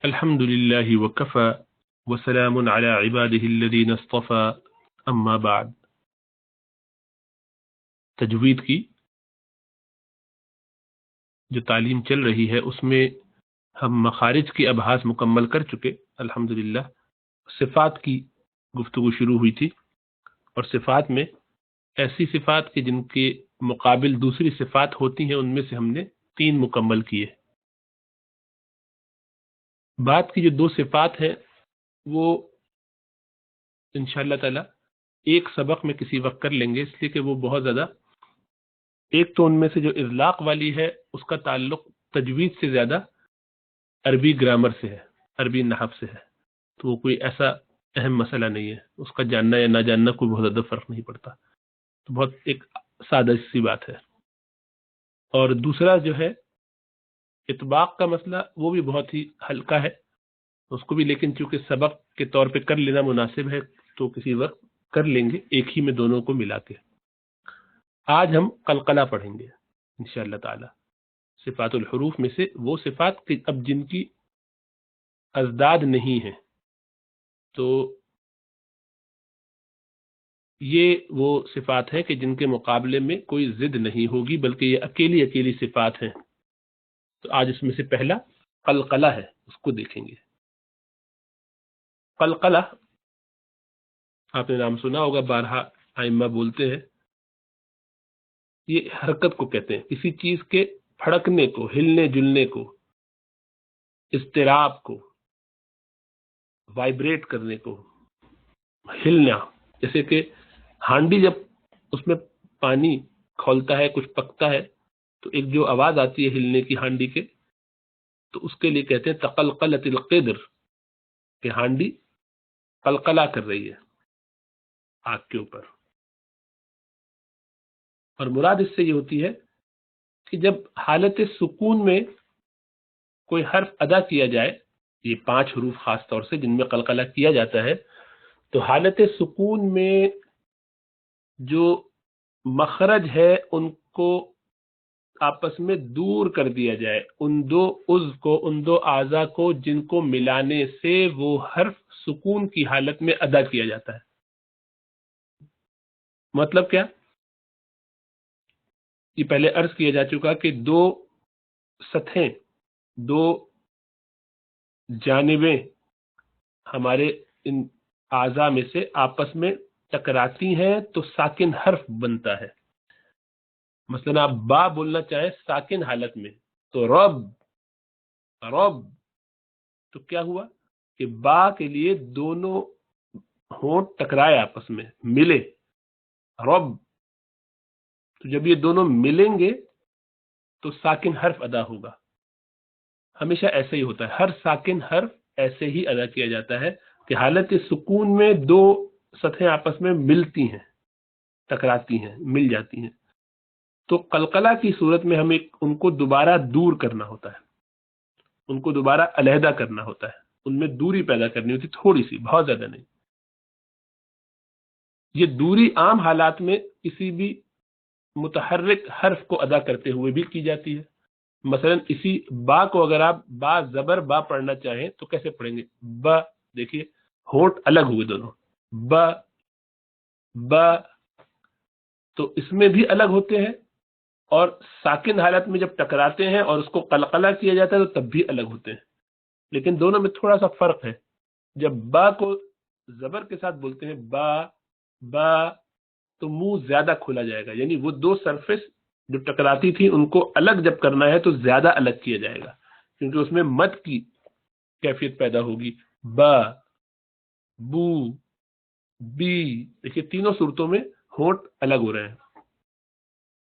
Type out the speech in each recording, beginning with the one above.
الحمد لله وكفى وسلام على عباده الذين اصطفى اما بعد. تجوید کی جو تعلیم چل رہی ہے اس میں ہم مخارج کی ابحاث مکمل کر چکے الحمدللہ. صفات کی گفتگو شروع ہوئی تھی اور صفات میں ایسی صفات کے جن کے مقابل دوسری صفات ہوتی ہیں ان میں سے ہم نے 3 مکمل کیے. بات کی جو 2 صفات ہیں وہ انشاءاللہ تعالی ایک سبق میں کسی وقت کر لیں گے، اس لیے کہ وہ بہت زیادہ، ایک تو ان میں سے جو اطلاق والی ہے اس کا تعلق تجوید سے زیادہ عربی گرامر سے ہے، عربی نحو سے ہے، تو وہ کوئی ایسا اہم مسئلہ نہیں ہے، اس کا جاننا یا نہ جاننا کوئی بہت زیادہ فرق نہیں پڑتا، تو بہت ایک سادہ سی بات ہے. اور دوسرا جو ہے اطباق کا مسئلہ، وہ بھی بہت ہی ہلکا ہے اس کو بھی، لیکن چونکہ سبق کے طور پہ کر لینا مناسب ہے تو کسی وقت کر لیں گے ایک ہی میں دونوں کو ملا کے. آج ہم قلقلہ پڑھیں گے انشاءاللہ تعالی. صفات الحروف میں سے وہ صفات کہ اب جن کی ازداد نہیں ہیں، تو یہ وہ صفات ہیں کہ جن کے مقابلے میں کوئی ضد نہیں ہوگی بلکہ یہ اکیلی اکیلی صفات ہیں. تو آج اس میں سے پہلا قلقلہ ہے، اس کو دیکھیں گے. قلقلہ آپ نے نام سنا ہوگا، بارہا ائمہ بولتے ہیں، یہ حرکت کو کہتے ہیں، کسی چیز کے پھڑکنے کو، ہلنے جلنے کو، اضطراب کو، وائبریٹ کرنے کو، ہلنا. جیسے کہ ہانڈی جب اس میں پانی کھولتا ہے، کچھ پکتا ہے، تو ایک جو آواز آتی ہے ہلنے کی ہانڈی کے، تو اس کے لیے کہتے ہیں تقلقلت القدر، کہ ہانڈی قلقلہ کر رہی ہے آگ کے اوپر. اور مراد اس سے یہ ہوتی ہے کہ جب حالت سکون میں کوئی حرف ادا کیا جائے، یہ 5 حروف خاص طور سے جن میں قلقلہ کیا جاتا ہے، تو حالت سکون میں جو مخرج ہے ان کو آپس میں دور کر دیا جائے، ان 2 عضو کو، ان 2 اعضاء کو جن کو ملانے سے وہ حرف سکون کی حالت میں ادا کیا جاتا ہے. مطلب کیا؟ یہ پہلے عرض کیا جا چکا کہ 2 سطحیں، 2 جانبیں ہمارے ان اعضاء میں سے آپس میں ٹکراتی ہیں تو ساکن حرف بنتا ہے. مثلا آپ با بولنا چاہیں ساکن حالت میں تو رب، رب، تو کیا ہوا کہ با کے لیے دونوں ہونٹ ٹکرائے، آپس میں ملے، رب. تو جب یہ دونوں ملیں گے تو ساکن حرف ادا ہوگا. ہمیشہ ایسے ہی ہوتا ہے، ہر ساکن حرف ایسے ہی ادا کیا جاتا ہے کہ حالت سکون میں 2 سطحیں آپس میں ملتی ہیں، ٹکراتی ہیں، مل جاتی ہیں. تو قلقلہ کی صورت میں ہمیں ان کو دوبارہ دور کرنا ہوتا ہے، ان کو دوبارہ علیحدہ کرنا ہوتا ہے، ان میں دوری پیدا کرنی ہوتی، تھوڑی سی، بہت زیادہ نہیں. یہ دوری عام حالات میں کسی بھی متحرک حرف کو ادا کرتے ہوئے بھی کی جاتی ہے. مثلا اسی با کو اگر آپ با زبر با پڑھنا چاہیں تو کیسے پڑھیں گے؟ با، دیکھیے ہونٹ الگ ہوئے دونوں، با، با، تو اس میں بھی الگ ہوتے ہیں، اور ساکن حالت میں جب ٹکراتے ہیں اور اس کو قلقلہ کیا جاتا ہے تو تب بھی الگ ہوتے ہیں. لیکن دونوں میں تھوڑا سا فرق ہے. جب با کو زبر کے ساتھ بولتے ہیں با، با، تو منہ زیادہ کھولا جائے گا، یعنی وہ 2 سرفیس جو ٹکراتی تھی ان کو الگ جب کرنا ہے تو زیادہ الگ کیا جائے گا، کیونکہ اس میں مد کی کیفیت پیدا ہوگی. با، بو، بی، دیکھیے تینوں صورتوں میں ہونٹ الگ ہو رہے ہیں.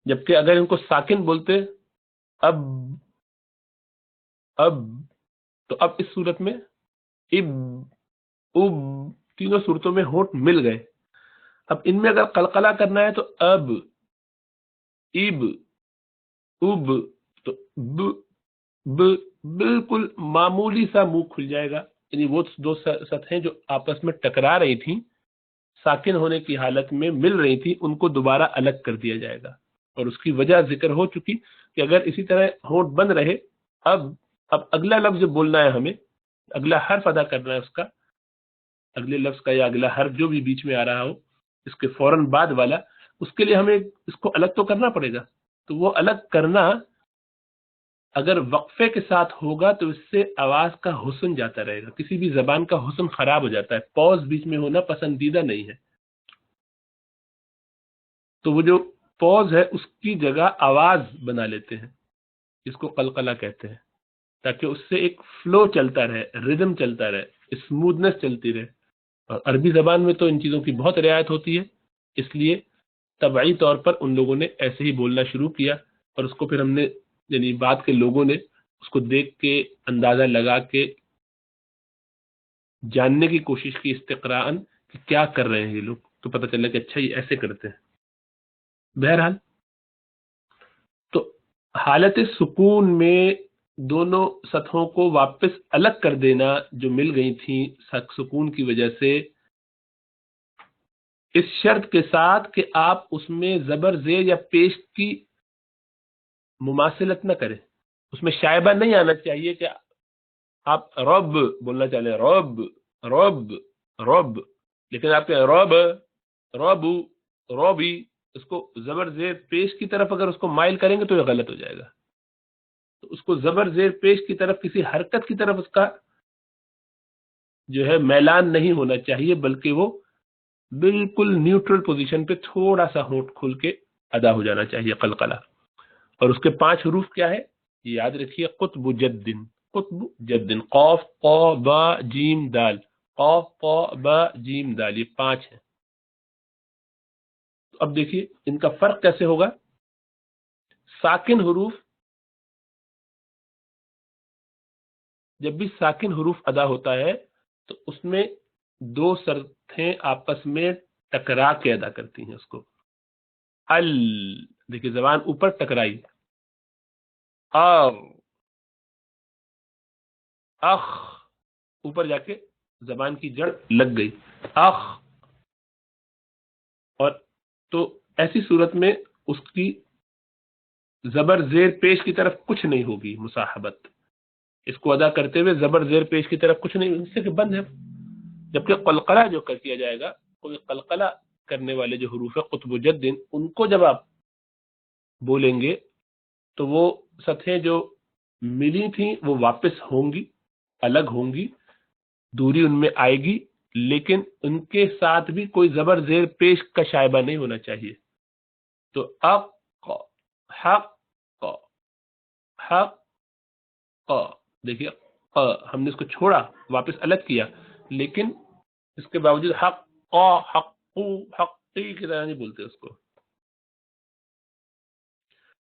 جبکہ اگر ان کو ساکن بولتے اب، اب، تو اب اس صورت میں اب، اب، تینوں صورتوں میں ہونٹ مل گئے. اب ان میں اگر قلقلہ کرنا ہے تو اب، اب، اب، تو ب، ب، بالکل معمولی سا منہ کھل جائے گا، یعنی وہ 2 سطحیں جو آپس میں ٹکرا رہی تھیں، ساکن ہونے کی حالت میں مل رہی تھی، ان کو دوبارہ الگ کر دیا جائے گا. اور اس کی وجہ ذکر ہو چکی کہ اگر اسی طرح ہونٹ بند رہے، اب اگلا لفظ جو بولنا ہے ہمیں اگلا حرف ادا کرنا ہے اس کا، اگلے لفظ کا یا اگلا حرف جو بھی بیچ میں آ رہا ہو اس کے فوراً بعد والا، اس کے لیے ہمیں اس کو الگ تو کرنا پڑے گا. تو وہ الگ کرنا اگر وقفے کے ساتھ ہوگا تو اس سے آواز کا حسن جاتا رہے گا. کسی بھی زبان کا حسن خراب ہو جاتا ہے، پوز بیچ میں ہونا پسندیدہ نہیں ہے. تو وہ جو پوز ہے اس کی جگہ آواز بنا لیتے ہیں، اس کو قلقلہ کہتے ہیں، تاکہ اس سے ایک فلو چلتا رہے، ردم چلتا رہے، اسموتھنس چلتی رہے. اور عربی زبان میں تو ان چیزوں کی بہت رعایت ہوتی ہے، اس لیے طبعی طور پر ان لوگوں نے ایسے ہی بولنا شروع کیا، اور اس کو پھر ہم نے یعنی بعد کے لوگوں نے اس کو دیکھ کے اندازہ لگا کے جاننے کی کوشش کی استقراءً کہ کیا کر رہے ہیں یہ لوگ، تو پتہ چلا کہ اچھا یہ ایسے کرتے ہیں. بہرحال تو حالت سکون میں دونوں سطحوں کو واپس الگ کر دینا جو مل گئی تھیں سکون کی وجہ سے، اس شرط کے ساتھ کہ آپ اس میں زبر زیر یا پیش کی مماثلت نہ کریں. اس میں شائبہ نہیں آنا چاہیے کہ آپ رب بولنا چاہ رہے ہیں، رب رب رب، لیکن آپ کے رب ربو روبی، اس کو زبر زیر پیش کی طرف اگر اس کو مائل کریں گے تو یہ غلط ہو جائے گا. تو اس کو زبر زیر پیش کی طرف کسی حرکت کی طرف اس کا جو ہے میلان نہیں ہونا چاہیے، بلکہ وہ بالکل نیوٹرل پوزیشن پہ تھوڑا سا ہونٹ کھول کے ادا ہو جانا چاہیے قلقلہ. اور اس کے 5 حروف کیا ہے یہ یاد رکھیے، قطب جدن، قطب جدن، قاف قا با جیم دال، قاف قا با جیم دال، یہ 5 ہیں. اب دیکھیے ان کا فرق کیسے ہوگا. ساکن حروف جب بھی ساکن حروف ادا ہوتا ہے تو اس میں 2 سرتیں آپس میں ٹکرا کے ادا کرتی ہیں اس کو. ال، دیکھیے زبان اوپر ٹکرائی، اخ، اوپر جا کے زبان کی جڑ لگ گئی، اخ. اور تو ایسی صورت میں اس کی زبر زیر پیش کی طرف کچھ نہیں ہوگی مصاحبت، اس کو ادا کرتے ہوئے زبر زیر پیش کی طرف کچھ نہیں، اس سے کہ بند ہے. جبکہ قلقلہ جو کر کیا جائے گا، کوئی قلقلہ کرنے والے جو حروف ہے قطب جد، ان کو جب آپ بولیں گے تو وہ سطحیں جو ملی تھیں وہ واپس ہوں گی، الگ ہوں گی، دوری ان میں آئے گی، لیکن ان کے ساتھ بھی کوئی زبر زیر پیش کا شائبہ نہیں ہونا چاہیے. تو اق، حق، حق، دیکھیے ہم نے اس کو چھوڑا واپس الگ کیا، لیکن اس کے باوجود حق حق حقی کی طرح نہیں بولتے اس کو.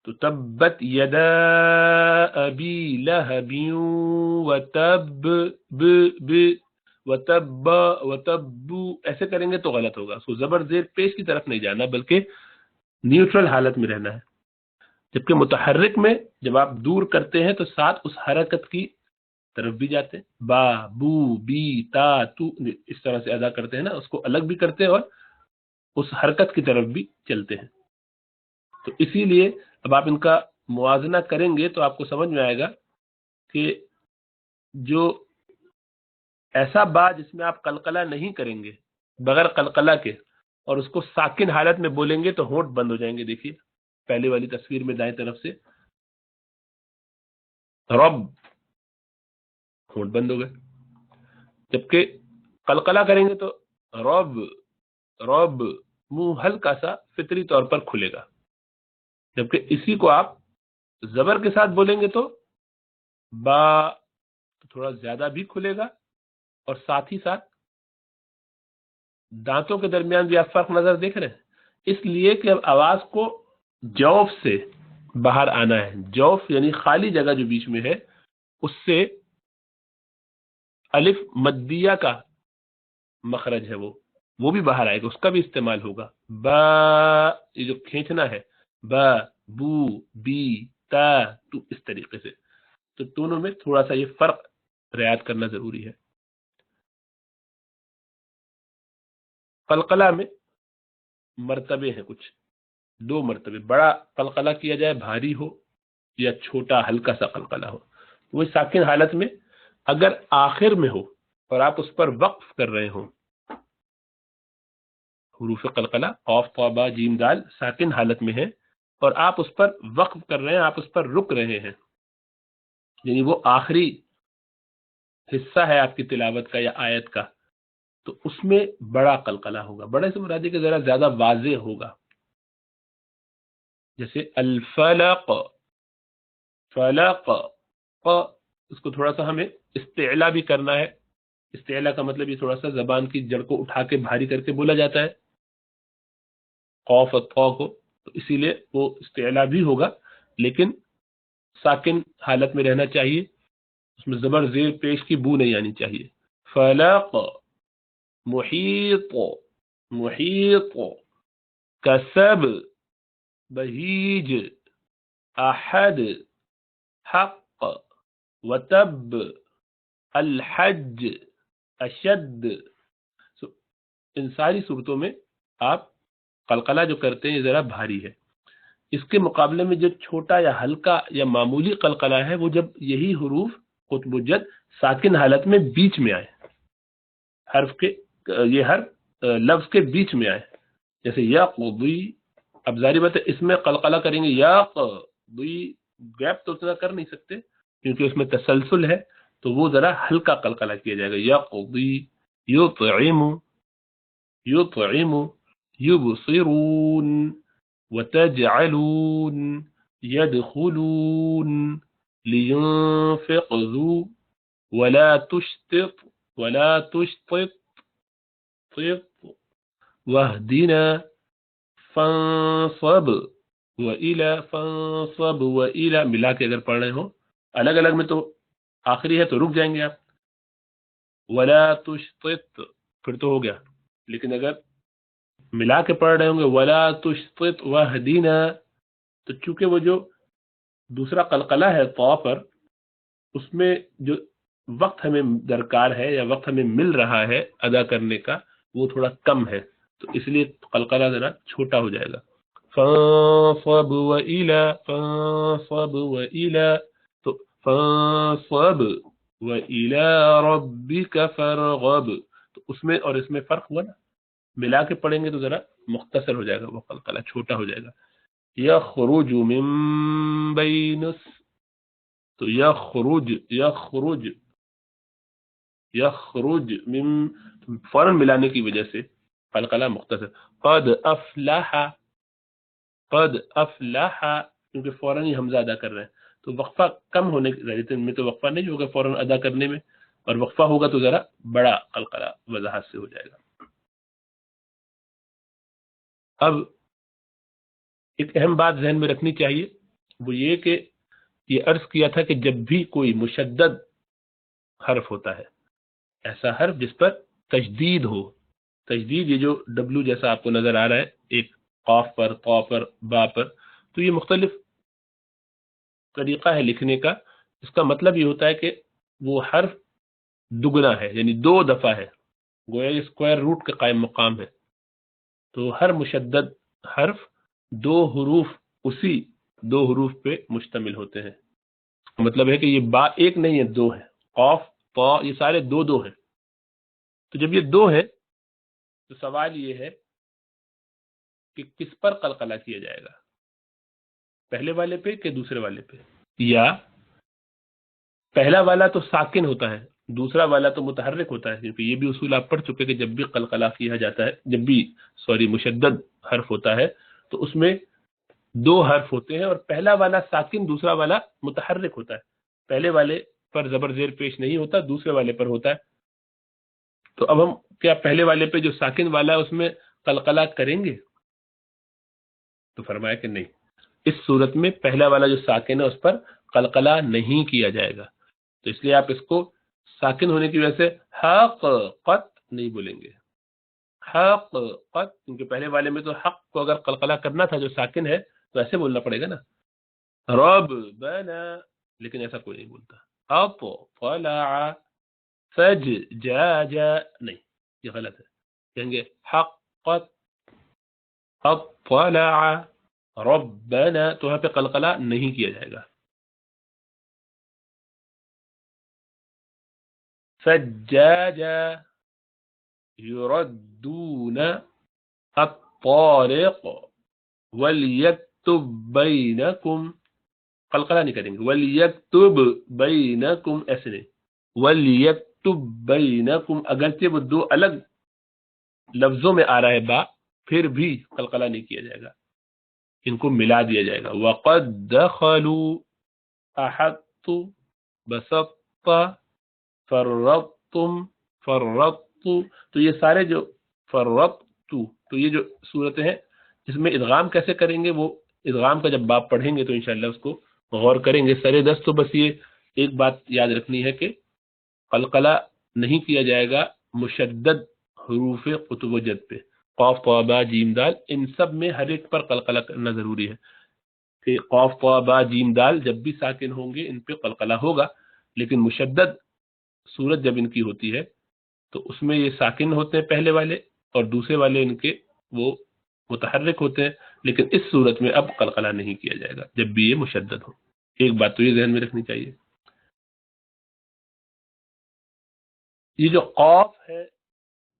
تو تبت یدا ابی لہب وتب وتب وتب، ایسے کریں گے تو غلط ہوگا. اس کو زبر زیر پیش کی طرف نہیں جانا بلکہ نیوٹرل حالت میں رہنا ہے. جبکہ متحرک میں جب آپ دور کرتے ہیں تو ساتھ اس حرکت کی طرف بھی جاتے ہیں، با بو بی تا تو، اس طرح سے ادا کرتے ہیں نا، اس کو الگ بھی کرتے ہیں اور اس حرکت کی طرف بھی چلتے ہیں. تو اسی لیے اب آپ ان کا موازنہ کریں گے تو آپ کو سمجھ میں آئے گا کہ جو ایسا با جس میں آپ قلقلہ نہیں کریں گے بغیر قلقلہ کے اور اس کو ساکن حالت میں بولیں گے تو ہونٹ بند ہو جائیں گے. دیکھیے پہلے والی تصویر میں دائیں طرف سے رب، ہونٹ بند ہو گئے. جبکہ قلقلہ کریں گے تو رب رب، منہ ہلکا سا فطری طور پر کھلے گا. جبکہ اسی کو آپ زبر کے ساتھ بولیں گے تو با تھوڑا زیادہ بھی کھلے گا، اور ساتھ ہی ساتھ دانتوں کے درمیان بھی آپ فرق نظر دیکھ رہے ہیں. اس لیے کہ اب آواز کو جوف سے باہر آنا ہے. جوف یعنی خالی جگہ جو بیچ میں ہے، اس سے الف مدیہ کا مخرج ہے وہ بھی باہر آئے گا، اس کا بھی استعمال ہوگا. با، یہ جو کھینچنا ہے، با بو بی تا تو، اس طریقے سے. تو دونوں میں تھوڑا سا یہ فرق رعایت کرنا ضروری ہے. قلقلہ میں مرتبے ہیں کچھ، 2 مرتبے، بڑا قلقلہ کیا جائے بھاری ہو یا چھوٹا ہلکا سا قلقلہ ہو. وہ ساکن حالت میں اگر آخر میں ہو اور آپ اس پر وقف کر رہے ہوں، حروف قلقلہ قاف طا با جیم دال ساکن حالت میں ہے اور آپ اس پر وقف کر رہے ہیں، آپ اس پر رک رہے ہیں، یعنی وہ آخری حصہ ہے آپ کی تلاوت کا یا آیت کا، تو اس میں بڑا قلقلہ ہوگا. بڑے سے مراد ہے کہ ذرا زیادہ واضح ہوگا. جیسے الفلق، فلق، اس کو تھوڑا سا ہمیں استعلا بھی کرنا ہے. استعلا کا مطلب یہ تھوڑا سا زبان کی جڑ کو اٹھا کے بھاری کر کے بولا جاتا ہے قاف اور طا کو، تو اسی لیے وہ استعلا بھی ہوگا، لیکن ساکن حالت میں رہنا چاہیے، اس میں زبر زیر پیش کی بو نہیں آنی چاہیے. فلق، محیط، محیط، کسب، بہیج، احد، حق، وتب، الحج، اشد. ان ساری صورتوں میں آپ قلقلہ جو کرتے ہیں یہ ذرا بھاری ہے. اس کے مقابلے میں جو چھوٹا یا ہلکا یا معمولی قلقلہ ہے وہ جب یہی حروف قطب الجد ساکن حالت میں بیچ میں آئے، حرف کے یہ حرف لفظ کے بیچ میں آئے، جیسے یا قضی. اب ظاہر بات ہے اس میں قلقلہ کریں گے، یا قضی، گیپ تو اتنا کر نہیں سکتے کیونکہ اس میں تسلسل ہے، تو وہ ذرا ہلکا قلقلہ کیا جائے گا. یا قضی، یطعم، یطعم، یبصرون، وتجعلون، يدخلون، لينفق ذو، ولا تشطط، ولا تشطط، طط، واهدنا، فانصب، وإلى، فانصب وإلى. ملا کے اگر پڑھ رہے ہو، الگ الگ میں تو آخری ہے تو رک جائیں گے آپ. ولا تشطط پھر تو ہو گیا، لیکن اگر ملا کے پڑھ رہے ہوں گے ولا تشطط واهدنا، تو چونکہ وہ جو دوسرا قلقلہ ہے طا پر، اس میں جو وقت ہمیں درکار ہے یا وقت ہمیں مل رہا ہے ادا کرنے کا وہ تھوڑا کم ہے، تو اس لیے قلقلہ ذرا چھوٹا ہو جائے گا. فانصب وإلى، فانصب وإلى، تو فانصب وإلى ربك فارغب، تو اس میں اور اس میں فرق ہوا نا. ملا کے پڑھیں گے تو ذرا مختصر ہو جائے گا، وہ قلقلہ چھوٹا ہو جائے گا. یخرج من بین، تو یخرج، یخرج، یخرج من، فوراً ملانے کی وجہ سے قلقلہ مختصر. قد افلح، قد افلح، کیونکہ فوراً ہی حمزہ ادا کر رہے ہیں تو وقفہ کم ہونے کی میں تو وقفہ نہیں ہوگا فوراً ادا کرنے میں، اور وقفہ ہوگا تو ذرا بڑا قلقلہ وضاحت سے ہو جائے گا. اب ایک اہم بات ذہن میں رکھنی چاہیے، وہ یہ کہ یہ عرض کیا تھا کہ جب بھی کوئی مشدد حرف ہوتا ہے، ایسا حرف جس پر تشدید ہو، تشدید یہ جو ڈبلو جیسا آپ کو نظر آ رہا ہے ایک قاف پر، طا پر، با پر، تو یہ مختلف طریقہ ہے لکھنے کا. اس کا مطلب یہ ہوتا ہے کہ وہ حرف دگنا ہے، یعنی دو دفعہ ہے، گویا یہ اسکوائر روٹ کا قائم مقام ہے. تو ہر مشدد حرف دو حروف، اسی دو حروف پہ مشتمل ہوتے ہیں. مطلب ہے کہ یہ با ایک نہیں ہے، دو ہے. قاف، طا، یہ سارے دو دو ہیں. تو جب یہ دو ہیں تو سوال یہ ہے کہ کس پر قلقلہ کیا جائے گا، پہلے والے پہ کہ دوسرے والے پہ؟ یا پہلا والا تو ساکن ہوتا ہے، دوسرا والا تو متحرک ہوتا ہے، کیونکہ یہ بھی اصول آپ پڑھ چکے کہ جب بھی قلقلہ کیا جاتا ہے، جب بھی مشدد حرف ہوتا ہے تو اس میں دو حرف ہوتے ہیں، اور پہلا والا ساکن، دوسرا والا متحرک ہوتا ہے. پہلے والے پر زبر زیر پیش نہیں ہوتا، دوسرے والے پر ہوتا ہے. تو اب ہم کیا پہلے والے پہ جو ساکن والا ہے اس میں قلقلہ کریں گے؟ تو فرمایا کہ نہیں، اس صورت میں پہلا والا جو ساکن ہے اس پر قلقلہ نہیں کیا جائے گا. تو اس لیے آپ اس کو ساکن ہونے کی وجہ سے حق قط نہیں بولیں گے، حق قط، کیونکہ پہلے والے میں تو حق کو اگر قلقلہ کرنا تھا جو ساکن ہے تو ایسے بولنا پڑے گا نا، رب بنا، لیکن ایسا کوئی نہیں بولتا. اپ طلع، فج جا جا، نہیں، یہ غلط ہے. کہیں گے حق قط، اطلع ربنا، تو یہاں پہ قلقلہ نہیں کیا جائے گا. سجاجا يردون الطارق وليكتب بينكم، قلقلہ نہیں کریں گے، ولیکتب بینکم، ایسے نہیں، ولیکتب بینکم، اگرچہ وہ دو الگ لفظوں میں آ رہا ہے با، پھر بھی قلقلہ نہیں کیا جائے گا، ان کو ملا دیا جائے گا. وقد دخلوا احط بسط فرطتم فرطت، تو یہ سارے جو فرطت، تو یہ جو صورتیں ہیں جس میں ادغام کیسے کریں گے، وہ ادغام کا جب باب پڑھیں گے تو انشاءاللہ اس کو غور کریں گے. سر دست تو بس یہ ایک بات یاد رکھنی ہے کہ قلقلہ نہیں کیا جائے گا مشدد حروف قطب و جد پہ، قاف طا با جیم دال، ان سب میں ہر ایک پر قلقلہ کرنا ضروری ہے کہ قاف طا با جیم دال جب بھی ساکن ہوں گے ان پہ قلقلہ ہوگا، لیکن مشدد صورت جب ان کی ہوتی ہے تو اس میں یہ ساکن ہوتے ہیں پہلے والے اور دوسرے والے ان کے وہ متحرک ہوتے ہیں، لیکن اس صورت میں اب قلقلہ نہیں کیا جائے گا جب بھی یہ مشدد ہو. ایک بات تو یہ ذہن میں رکھنی چاہیے. یہ جو قاف ہے،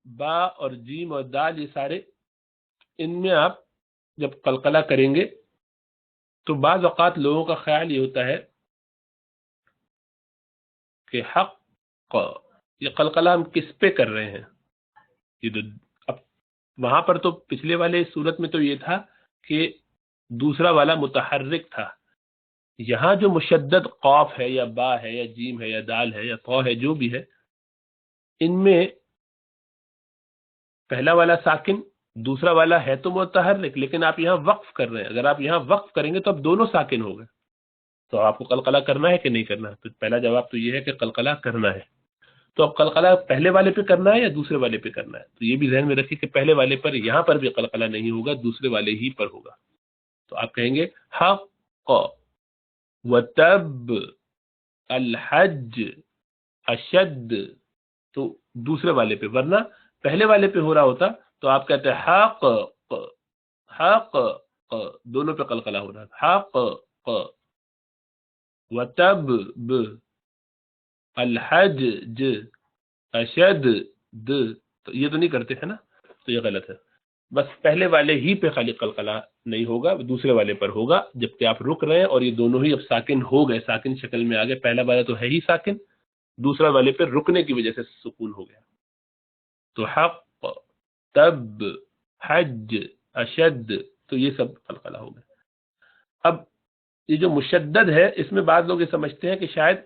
با اور جیم اور دال، یہ سارے ان میں آپ جب قلقلہ کریں گے تو بعض اوقات لوگوں کا خیال یہ ہوتا ہے کہ حق، یہ قلقلہ ہم کس پہ کر رہے ہیں. یہ تو اب وہاں پر تو پچھلے والے صورت میں تو یہ تھا کہ دوسرا والا متحرک تھا، یہاں جو مشدد قاف ہے یا با ہے یا جیم ہے یا دال ہے یا طا ہے جو بھی ہے، ان میں پہلا والا ساکن، دوسرا والا ہے تو متحرک، لیکن آپ یہاں وقف کر رہے ہیں. اگر آپ یہاں وقف کریں گے تو اب دونوں ساکن ہو گئے، تو آپ کو قلقلہ کرنا ہے کہ نہیں کرنا ہے؟ تو پہلا جواب تو یہ ہے کہ قلقلہ کرنا ہے. تو اب قلقلہ پہلے والے پہ کرنا ہے یا دوسرے والے پہ کرنا ہے؟ تو یہ بھی ذہن میں رکھیے کہ پہلے والے پر یہاں پر بھی قلقلہ نہیں ہوگا، دوسرے والے ہی پر ہوگا. تو آپ کہیں گے حق وتب الحج اشد، تو دوسرے والے پہ، ورنہ پہلے والے پہ ہو رہا ہوتا تو آپ کہتے ہیں حق حق، دونوں پہ قلقلہ ہو رہا ہے. حق وتب الحج اشد تو یہ تو نہیں کرتے ہیں نا، تو یہ غلط ہے. بس پہلے والے ہی پہ خالی قلقلہ نہیں ہوگا، دوسرے والے پر ہوگا، جبکہ آپ رک رہے ہیں اور یہ دونوں ہی اب ساکن ہو گئے، ساکن شکل میں آ گئے. پہلا والا تو ہے ہی ساکن، دوسرا والے پہ رکنے کی وجہ سے سکون ہو گیا. تو حق تب حج اشد، تو یہ سب قلقلہ ہو گئے. اب یہ جو مشدد ہے، اس میں بعض لوگ یہ سمجھتے ہیں کہ شاید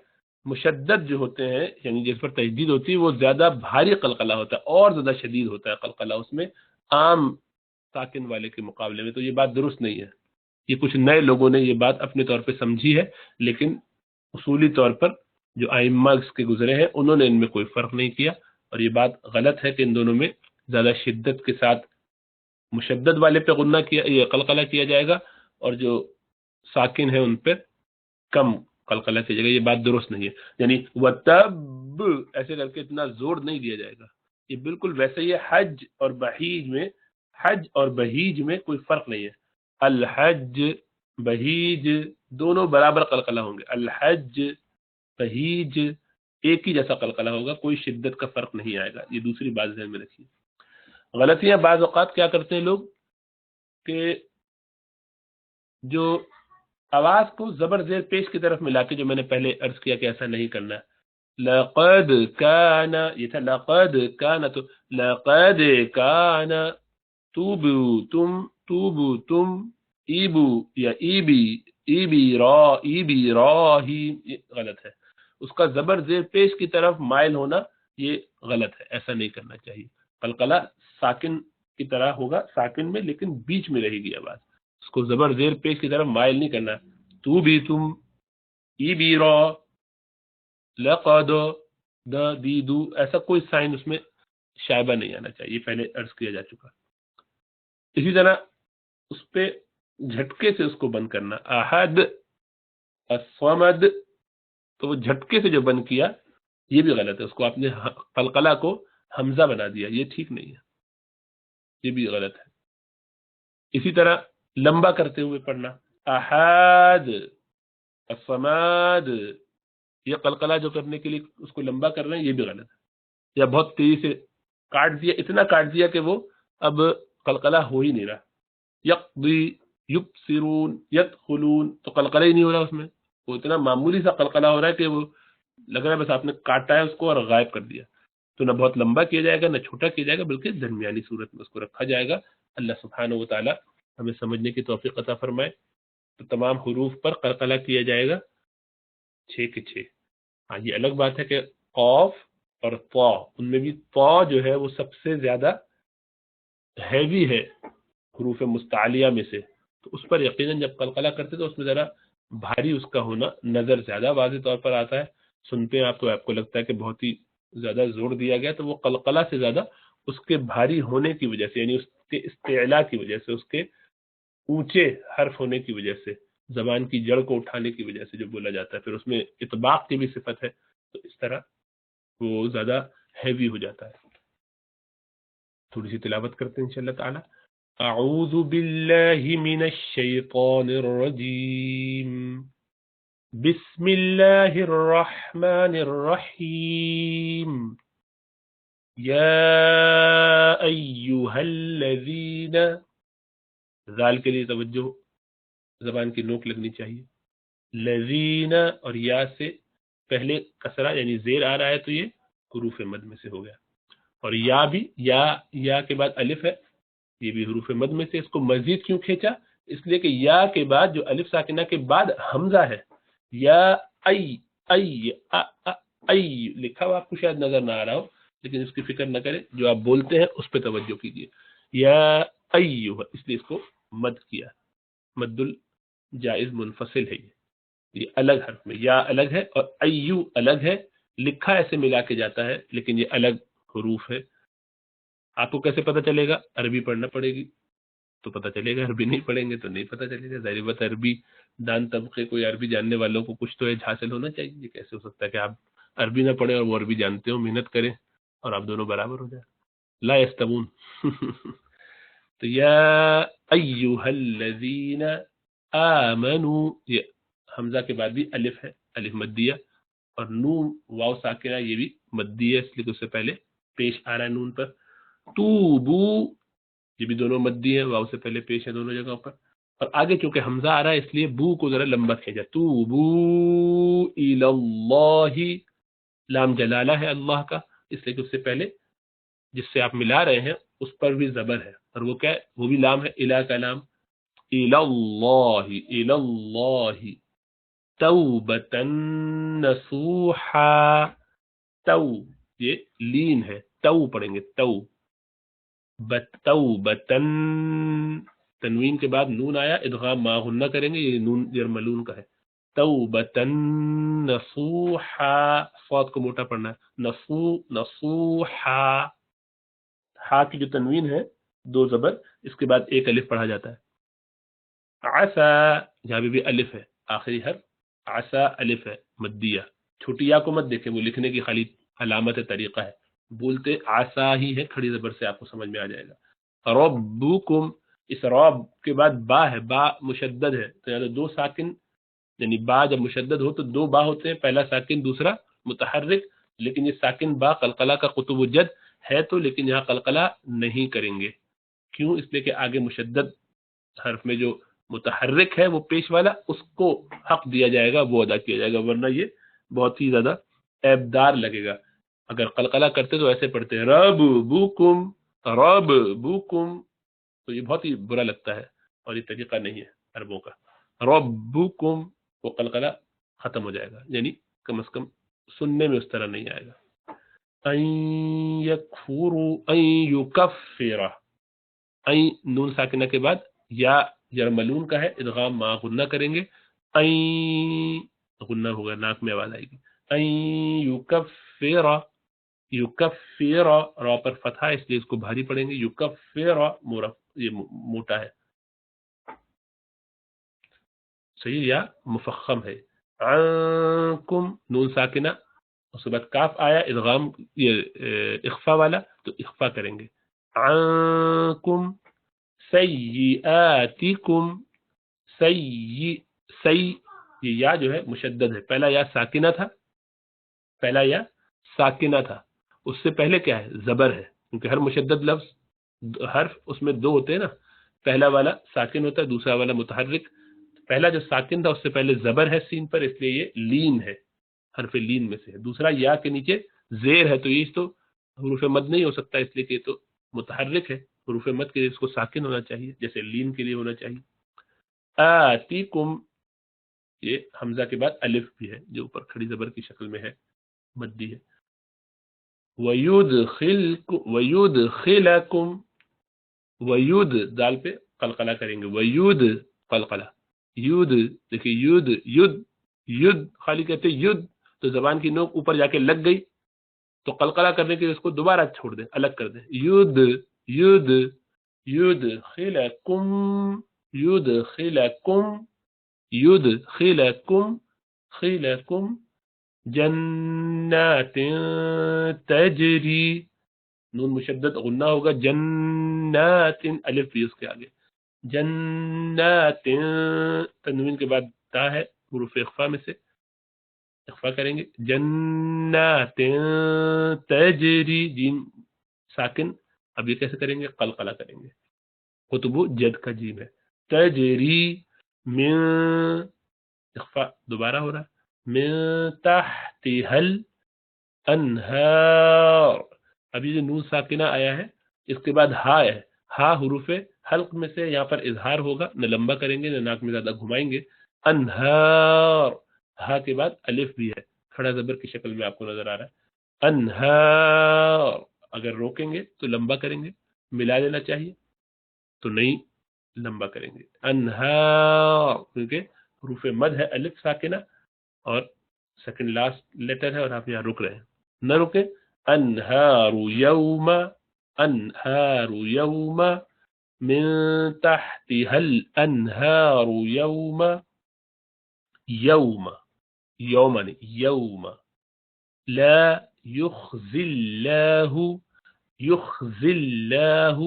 مشدد جو ہوتے ہیں یعنی جس پر تشدید ہوتی ہے وہ زیادہ بھاری قلقلہ ہوتا ہے اور زیادہ شدید ہوتا ہے قلقلہ اس میں عام ساکن والے کے مقابلے میں. تو یہ بات درست نہیں ہے. یہ کچھ نئے لوگوں نے یہ بات اپنے طور پہ سمجھی ہے، لیکن اصولی طور پر جو ائمہ اس کے گزرے ہیں انہوں نے ان میں کوئی فرق نہیں کیا، اور یہ بات غلط ہے کہ ان دونوں میں زیادہ شدت کے ساتھ مشدد والے پہ غنہ کیا، یہ قلقلہ کیا جائے گا، اور جو ساکن ہے ان پہ کم قلقلہ کیا جائے گا. یہ بات درست نہیں ہے. یعنی وَتَبْ ایسے کر کے اتنا زور نہیں دیا جائے گا. یہ بالکل ویسے ہی ہے. حج اور بہیج میں، حج اور بہیج میں کوئی فرق نہیں ہے. الحج بہیج دونوں برابر قلقلہ ہوں گے. الحج بہیج ایک ہی جیسا قلقلہ ہوگا، کوئی شدت کا فرق نہیں آئے گا. یہ دوسری بات ذہن میں رکھیے. غلطیاں بعض اوقات کیا کرتے ہیں لوگ کہ جو آواز کو زبر زیر پیش کی طرف ملا کے، جو میں نے پہلے عرض کیا کہ ایسا نہیں کرنا. لقد کان، یہ تھا لقد کان، تو لقد کان توبو تم ایبو یا ایبی راہیم، یہ غلط ہے. اس کا زبر زیر پیش کی طرف مائل ہونا یہ غلط ہے، ایسا نہیں کرنا چاہیے. قلقلہ ساکن کی طرح ہوگا، ساکن میں لیکن بیچ میں رہے گی آواز، اس کو زبر زیر پیش کی طرف مائل نہیں کرنا. تو بھی تم ای بی را لقد دی دو، ایسا کوئی سائن اس میں شائبہ نہیں آنا چاہیے، پہلے عرض کیا جا چکا. اسی طرح اس پہ جھٹکے سے اس کو بند کرنا. احد الصمد، تو وہ جھٹکے سے جو بند کیا یہ بھی غلط ہے. اس کو آپ نے قلقلہ کو حمزہ بنا دیا، یہ ٹھیک نہیں ہے، یہ بھی غلط ہے. اسی طرح لمبا کرتے ہوئے پڑھنا. احد الصمد یہ قلقلہ جو کرنے کے لیے اس کو لمبا کر رہے ہیں یہ بھی غلط ہے، یا بہت تیزی سے کاٹ دیا، اتنا کاٹ دیا کہ وہ اب قلقلہ ہو ہی نہیں رہا. یقضی، یبصرون، یدخلون، تو قلقلہ ہی نہیں ہو رہا اس میں، وہ اتنا معمولی سا قلقلہ ہو رہا ہے کہ وہ لگ رہا ہے بس آپ نے کاٹا ہے اس کو اور غائب کر دیا. تو نہ بہت لمبا کیا جائے گا نہ چھوٹا کیا جائے گا، بلکہ درمیانی صورت میں اس کو رکھا جائے گا. اللہ سبحانہ و تعالی ہمیں سمجھنے کی توفیق عطا فرمائے. تو تمام حروف پر قلقلہ کیا جائے گا 6 کے 6. ہاں یہ الگ بات ہے کہ قاف اور طا، ان میں بھی طا جو ہے وہ سب سے زیادہ ہیوی ہے حروف مستعلیہ میں سے، تو اس پر یقیناً جب قلقلہ کرتے تو اس میں ذرا بھاری اس کا ہونا نظر زیادہ واضح طور پر آتا ہے. سنتے ہیں آپ تو آپ کو لگتا ہے کہ بہت ہی زیادہ زور دیا گیا، تو وہ قلقلہ سے زیادہ اس کے بھاری ہونے کی وجہ سے، یعنی اس کے استعلاء کی وجہ سے، اس کے اونچے حرف ہونے کی وجہ سے، زبان کی جڑ کو اٹھانے کی وجہ سے جو بولا جاتا ہے، پھر اس میں اطباق کی بھی صفت ہے، تو اس طرح وہ زیادہ ہیوی ہو جاتا ہے. تھوڑی سی تلاوت کرتے ہیں انشاءاللہ تعالی. اعوذ باللہ من الشیطان الرجیم، بسم اللہ الرحمن الرحیم، یا ایہا الذین، ذال کے لیے توجہ، زبان کی نوک لگنی چاہیے. لذین اور یا سے پہلے کسرہ یعنی زیر آ رہا ہے تو یہ حروف مد میں سے ہو گیا. اور یا بھی، یا کے بعد الف ہے، یہ بھی حروف مد میں سے. اس کو مزید کیوں کھینچا؟ اس لیے کہ یا کے بعد جو الف ساکنہ کے بعد حمزہ ہے، یا ای لکھا ہوا آپ کو شاید نظر نہ آ رہا ہو، لیکن اس کی فکر نہ کریں، جو آپ بولتے ہیں اس پہ توجہ کیجیے. یا ایھا، اس لیے اس کو مد کیا، مد الجائز منفصل ہے. یہ الگ حرف میں یا الگ ہے اور ایو الگ ہے، لکھا ایسے ملا کے جاتا ہے لیکن یہ الگ حروف ہے. آپ کو کیسے پتہ چلے گا؟ عربی پڑھنا پڑے گی تو پتہ چلے گا، عربی نہیں پڑھیں گے تو نہیں پتہ چلے گا. ظاہر بات عربی دان طبقے کوئی عربی جاننے والوں کو کچھ تو ایج حاصل ہونا چاہیے. یہ کیسے ہو سکتا ہے کہ آپ عربی نہ پڑھیں اور وہ عربی جانتے ہو، محنت کریں اور آپ دونوں برابر ہو جائیں؟ لا یستوون. تو یا ایھا الذین آمنوا، یہ حمزہ کے بعد بھی الف ہے، الف مدیہ، اور نون واو ساکنہ یہ بھی مدیہ، اس لیے کہ اس سے پہلے پیش آ رہا ہے نون پر. توبو، یہ بھی دونوں مدی ہیں، واو سے پہلے پیش ہے دونوں جگہوں پر. اور آگے چونکہ حمزہ آ رہا ہے اس لیے بو کو ذرا لمبا کھینچا. توبو الی اللہ، لام جلالہ ہے اللہ کا، اس لیے کہ اس سے پہلے جس سے آپ ملا رہے ہیں اس پر بھی زبر ہے، اور وہ کیا ہے؟ وہ بھی لام ہے، الہ کا لام. الی اللہ، الی اللہ، توبۃ نصوحا، تو یہ لین ہے، تو پڑھیں گے، تو توبتن، تنوین کے بعد نون آیا، ادغام ما غنہ کریں گے، یہ نون جرملون کا ہے. توبتن نصوحا، صاد کو موٹا پڑھنا ہے، نصوحا، ہا کی جو تنوین ہے 2 زبر، اس کے بعد ایک الف پڑھا جاتا ہے. عسا، جہاں بھی الف ہے آخری حرف، عسا الف ہے مدیہ. چھوٹی یا کو مت دیکھیں، وہ لکھنے کی خالی علامت طریقہ ہے، بولتے عسا ہی ہے، کھڑی زبر سے آپ کو سمجھ میں آ جائے گا. ربکم، اس رب کے بعد با ہے، با مشدد ہے، تو یعنی 2 ساکن، یعنی با جب مشدد ہو تو 2 با ہوتے ہیں، پہلا ساکن دوسرا متحرک. لیکن یہ ساکن با قلقلہ کا قطب الجد ہے تو، لیکن یہاں قلقلہ نہیں کریں گے. کیوں؟ اس لیے کہ آگے مشدد حرف میں جو متحرک ہے وہ پیش والا، اس کو حق دیا جائے گا، وہ ادا کیا جائے گا، ورنہ یہ بہت ہی زیادہ عیبدار لگے گا. اگر قلقلہ کرتے تو ایسے پڑھتے ہیں رب بوکم، رب بوکم، تو یہ بہت ہی برا لگتا ہے اور یہ طریقہ نہیں ہے عربوں کا. ربکم، وہ قلقلہ ختم ہو جائے گا، یعنی کم از کم سننے میں اس طرح نہیں آئے گا. ان یکفروا، ان یکفر، این نون ساکنہ کے بعد یا جرملون کا ہے، ادغام ما غنہ کریں گے، این غنہ ہوگا، ناک میں آواز آئے گی. این یکفر، یکفر، را پر فتحہ اس لیے اس کو بھاری پڑیں گے. یکفر مورف، یہ موٹا ہے، صحیح، یا مفخم ہے. عنکم، نون ساکنہ، اس کے بعد کاف آیا، ادغام یہ اخفا والا، تو اخفا کریں گے. عنکم سیئاتکم، سی، سی، یہ یا جو ہے مشدد ہے، پہلا یا ساکنہ تھا، پہلا یا ساکنہ تھا، اس سے پہلے کیا ہے؟ زبر ہے، کیونکہ ہر مشدد لفظ حرف اس میں دو ہوتے ہیں نا، پہلا والا ساکن ہوتا ہے، دوسرا والا متحرک. پہلا جو ساکن تھا اس سے پہلے زبر ہے سین پر، اس لیے یہ لین ہے، حرف لین میں سے ہے. دوسرا یا کے نیچے زیر ہے، تو یہ تو حروف مد نہیں ہو سکتا، اس لیے کہ یہ تو متحرک ہے. حروف مد کے لیے اس کو ساکن ہونا چاہیے، جیسے لین کے لیے ہونا چاہیے. آتیکم، یہ حمزہ کے بعد الف بھی ہے جو اوپر کھڑی زبر کی شکل میں ہے، مدی ہے. وَيُدْخِلَكُمْ، وَيُد دال پہ قلقلہ کریں گے، وَيُد قلقلہ، یود دیکھیے، یود ید ید خالی کہتے ید، تو زبان کی نوک اوپر جا کے لگ گئی، تو قلقلہ کرنے کے لیے اس کو دوبارہ چھوڑ دیں، الگ کر دیں. ید ید یدخلکم، یدخلکم، یدخلکم، خلکم جنات تجری، نون مشدد غنہ ہوگا، جنات الف بھی اس کے آگے، جنات تنوین کے بعد تا ہے، حروف اخفا میں سے اخفا کریں گے. جنات تجری، جیم ساکن، اب یہ کیسے کریں گے؟ قلقلہ کریں گے، قطب جد کا جیم ہے. تجری من، اخفا دوبارہ ہو رہا ہے، من تحتها الانہار. اب یہ جو نون ساکنہ آیا ہے اس کے بعد ہا ہے، ہا حروف حلق میں سے یہاں پر اظہار ہوگا، نہ لمبا کریں گے نہ ناک میں زیادہ گھمائیں گے. انہار، ہا کے بعد الف بھی ہے، کھڑا زبر کی شکل میں آپ کو نظر آ رہا ہے. انہار، اگر روکیں گے تو لمبا کریں گے، ملا لینا چاہیے تو نہیں لمبا کریں گے. انہار، کیونکہ حروف مد ہے، الف ساکنہ اور سیکنڈ لاسٹ لیٹر ہے، اور آپ یہاں رک رہے ہیں، نہ رکیں. انہار یوم، انہار یوم من تحتها الانہار یوم، یوم یوم نہیں، یوم. لا یخزی اللہ، یخزی اللہ،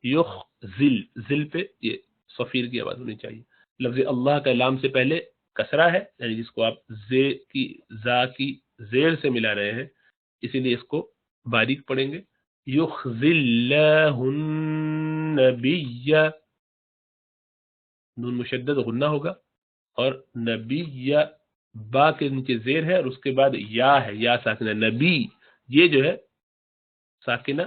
یخزل، ذل پہ یہ صفیر کی آواز ہونی چاہیے. لفظ اللہ کا لام سے پہلے کسرہ ہے، یعنی جس کو آپ زا کی زیر سے ملا رہے ہیں، اسی لیے اس کو باریک پڑھیں گے. یخزی اللہ النبی، نون مشدد غنہ ہوگا، اور نبی با کے نیچے زیر ہے، اور اس کے بعد یا ہے، یا ساکنہ. نبی یہ جو ہے ساکنہ،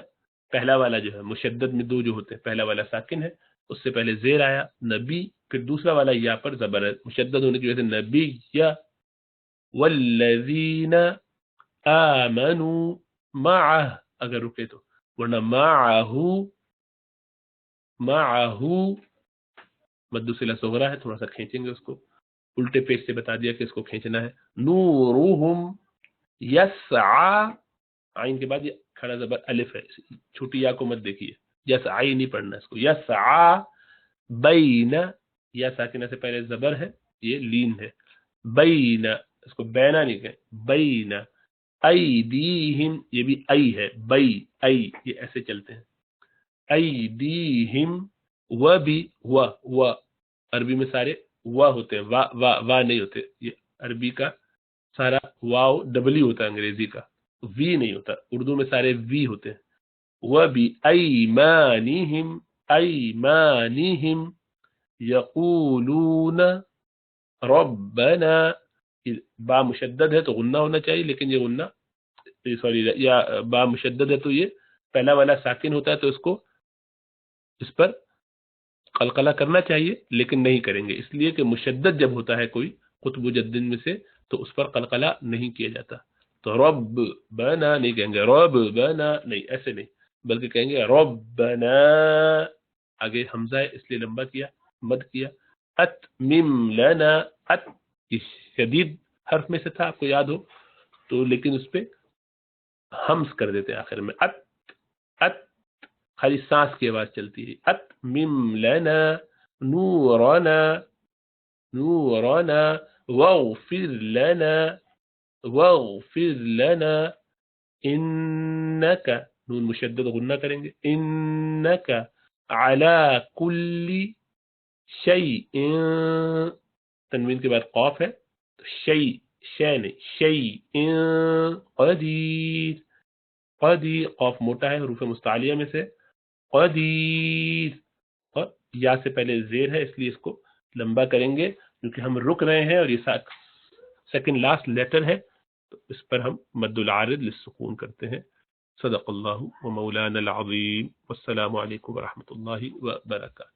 پہلا والا جو ہے مشدد میں دو جو ہوتے ہیں، پہلا والا ساکن ہے، اس سے پہلے زیر آیا نبی، پھر دوسرا والا یا پر زبر ہے، مشدد ہونے کی وجہ سے نبی یا. والذین آمنوا معہ، اگر رکے تو، ورنہ معہو، معہو مد صلہ صغرا ہے، تھوڑا سا کھینچیں گے اس کو، الٹے پیج سے بتا دیا کہ اس کو کھینچنا ہے. نورہم یسعى، عین کے بعد یہ کھڑا زبر الف ہے، چھوٹی یا کو مت دیکھیے، یسعی نہیں پڑھنا اس کو. یسعى بین، یا ساکنہ سے پہلے زبر ہے، یہ لین ہے. بین، اس کو بینا نہیں کہیں، بین. ایدیہم، یہ بھی ای ہے، بی ای، یہ ایسے چلتے ہیں. ایدیہم، و بھی و عربی میں سارے و ہوتے ہیں، وا نہیں ہوتے، یہ عربی کا سارا واو ڈبل ہوتا ہے، انگریزی کا وی نہیں ہوتا، اردو میں سارے وی ہوتے ہیں. و بھی ایمانہم، ایمانہم یقولون ربنا، با مشدد ہے تو غنہ ہونا چاہیے، لیکن یہ غنہ سوری، یا با مشدد ہے تو یہ پہلا والا ساکن ہوتا ہے، تو اس کو اس پر قلقلہ کرنا چاہیے، لیکن نہیں کریں گے، اس لیے کہ مشدد جب ہوتا ہے کوئی قطب جدن میں سے تو اس پر قلقلہ نہیں کیا جاتا. تو رب بنا نہیں کہیں گے، رب بنا نہیں، ایسے نہیں، بلکہ کہیں گے ربنا، آگے حمزہ ہے اس لیے لمبا کیا، مد کیا. اتمم لنا، ات شدید حرف میں سے تھا، آپ کو یاد ہو تو، لیکن اس پہ ہمس کر دیتے آخر میں، ات ات، خالی سانس کی آواز چلتی ہے. اتمم لنا نورنا، نورنا واغفر لنا، واغفر لنا انک، نون مشدد غنہ کریں گے، انک علی کل شیء، تنوین کے بعد قاف ہے، شیء شے نہیں، شیء قدیر، قدیر قاف موٹا ہے حروف مستعلیہ میں سے، قدیر، اور یا سے پہلے زیر ہے اس لیے اس کو لمبا کریں گے کیونکہ ہم رک رہے ہیں اور یہ سیکنڈ لاسٹ لیٹر ہے، تو اس پر ہم مد العارض للسکون کرتے ہیں۔ صدق اللہ و مولانا العظیم، والسلام علیکم ورحمۃ اللہ وبرکاتہ۔